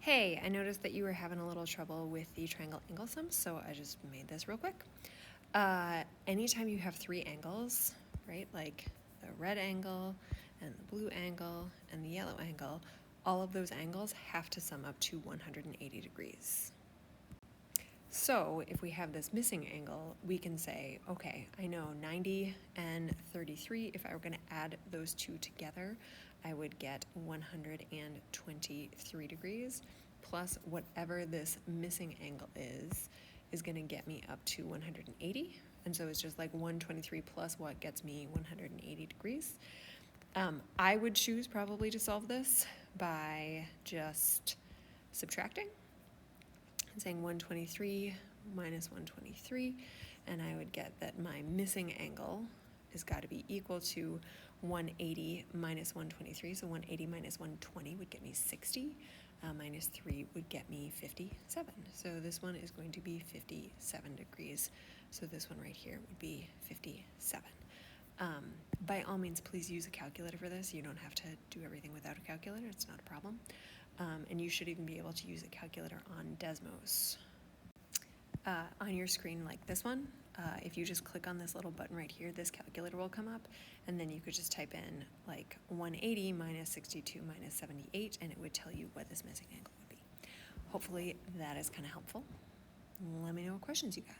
Hey, I noticed that you were having a little trouble with the triangle angle sum, so I just made this real quick. Anytime you have three angles, right, like the red angle and the blue angle and the yellow angle, all of those angles have to sum up to 180 degrees. So if we have this missing angle, we can say, okay, I know 90 and 33, if I were going to add those two together, I would get 123 degrees, plus whatever this missing angle is going to get me up to 180. And so it's just like 123 plus what gets me 180 degrees. I would choose probably to solve this by just subtracting and saying 123 minus 123, and I would get that my missing angle has got to be equal to 180 minus 123, so 180 minus 120 would get me 60, minus 3 would get me 57. So this one is going to be 57 degrees, so this one right here would be 57. By all means, please use a calculator for this. You don't have to do everything without a calculator, it's not a problem. And you should even be able to use a calculator on Desmos. On your screen like this one, if you just click on this little button right here, this calculator will come up, and then you could just type in like 180 minus 62 minus 78, and it would tell you what this missing angle would be. Hopefully that is kind of helpful. Let me know what questions you got.